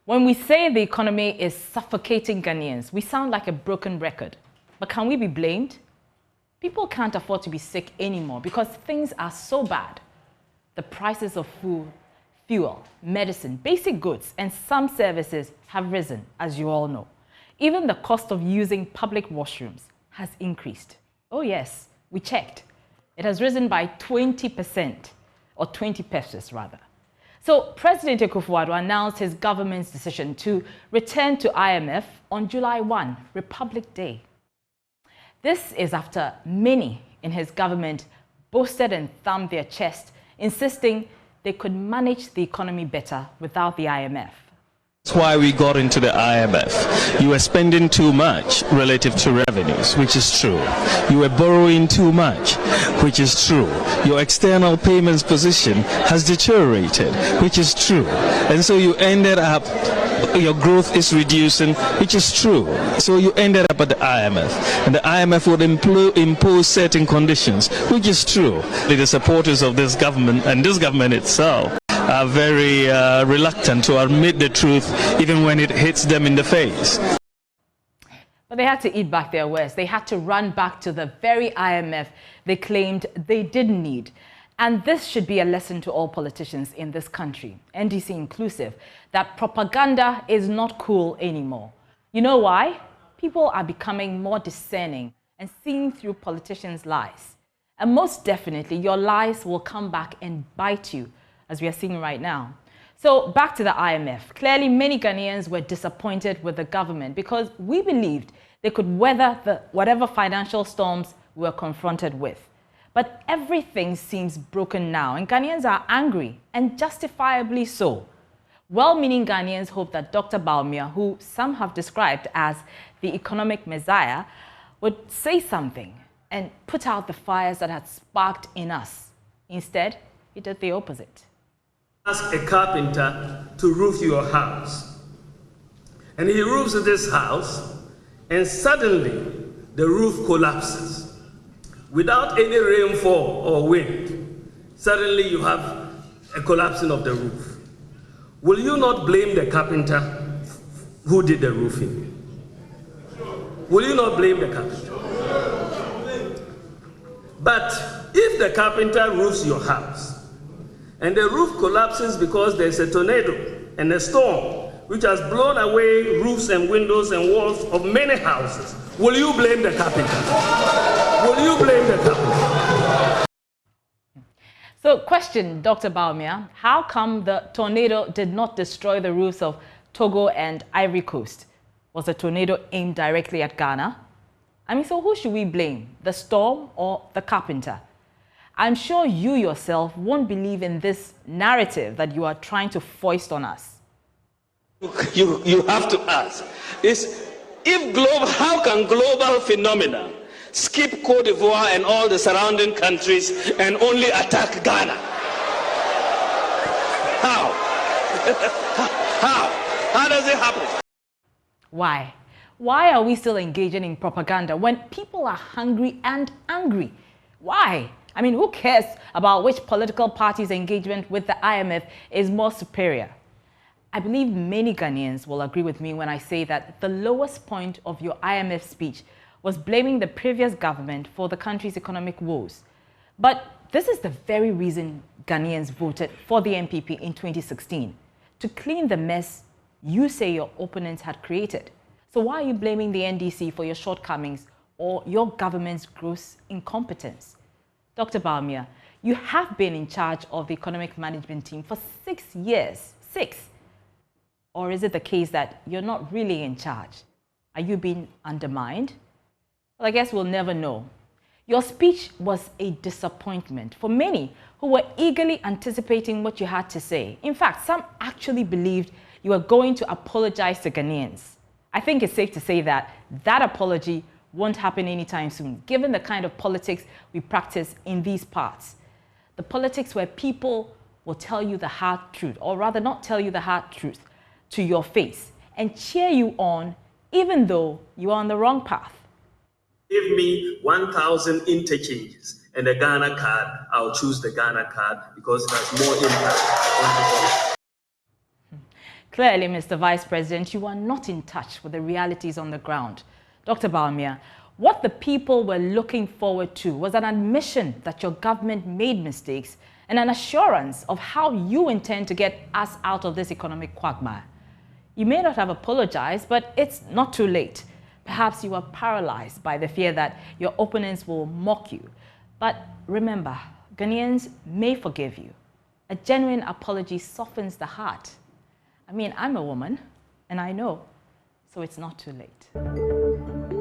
When we say the economy is suffocating Ghanaians, we sound like a broken record. But can we be blamed? People can't afford to be sick anymore because things are so bad. The prices of food, fuel, medicine, basic goods, and some services have risen, as you all know. Even the cost of using public washrooms has increased. Oh yes, we checked. It has risen by 20%, or 20 pesos rather. So President Akufo-Addo announced his government's decision to return to IMF on July 1, Republic Day. This is after many in his government boasted and thumped their chest, insisting they could manage the economy better without the IMF. That's why we got into the IMF. You were spending too much relative to revenues, which is true. You were borrowing too much, which is true. Your external payments position has deteriorated, which is true. And so you ended up, your growth is reducing, which is true. So you ended up at the IMF. And the IMF would impose certain conditions, which is true. The supporters of this government and this government itself are very reluctant to admit the truth, even when it hits them in the face. But they had to eat back their words. They had to run back to the very IMF they claimed they didn't need. And this should be a lesson to all politicians in this country, NDC inclusive, that propaganda is not cool anymore. You know why? People are becoming more discerning and seeing through politicians' lies. And most definitely, your lies will come back and bite you, as we are seeing right now. So back to the IMF. Clearly, many Ghanaians were disappointed with the government because we believed they could weather whatever financial storms we were confronted with. But everything seems broken now, and Ghanaians are angry, and justifiably so. Well-meaning Ghanaians hope that Dr. Bawumia, who some have described as the economic messiah, would say something and put out the fires that had sparked in us. Instead, he did the opposite. Ask a carpenter to roof your house. And he roofs this house, and suddenly the roof collapses. Without any rainfall or wind, suddenly you have a collapsing of the roof. Will you not blame the carpenter who did the roofing? Will you not blame the carpenter? But if the carpenter roofs your house, and the roof collapses because there's a tornado and a storm which has blown away roofs and windows and walls of many houses, will you blame the carpenter? Will you blame the carpenter? So question, Dr. Bawumia, how come the tornado did not destroy the roofs of Togo and Ivory Coast? Was the tornado aimed directly at Ghana? I mean, so who should we blame, the storm or the carpenter? I'm sure you yourself won't believe in this narrative that you are trying to foist on us. You have to ask, how can global phenomena skip Cote d'Ivoire and all the surrounding countries and only attack Ghana? How? How does it happen? Why? Why are we still engaging in propaganda when people are hungry and angry? Why? I mean, who cares about which political party's engagement with the IMF is more superior? I believe many Ghanaians will agree with me when I say that the lowest point of your IMF speech was blaming the previous government for the country's economic woes. But this is the very reason Ghanaians voted for the NPP in 2016, to clean the mess you say your opponents had created. So why are you blaming the NDC for your shortcomings or your government's gross incompetence? Dr. Bawumia, you have been in charge of the economic management team for 6 years. 6. Or is it the case that you're not really in charge? Are you being undermined? Well, I guess we'll never know. Your speech was a disappointment for many who were eagerly anticipating what you had to say. In fact, some actually believed you were going to apologize to Ghanaians. I think it's safe to say that that apology won't happen anytime soon, given the kind of politics we practice in these parts. The politics where people will tell you the hard truth, or rather not tell you the hard truth, to your face and cheer you on even though you are on the wrong path. Give me 1,000 interchanges and a Ghana card. I'll choose the Ghana card because it has more impact on the Clearly, Mr. Vice President, you are not in touch with the realities on the ground. Dr. Bawumia, what the people were looking forward to was an admission that your government made mistakes and an assurance of how you intend to get us out of this economic quagmire. You may not have apologized, but it's not too late. Perhaps you are paralyzed by the fear that your opponents will mock you. But remember, Ghanaians may forgive you. A genuine apology softens the heart. I mean, I'm a woman, and I know, so it's not too late.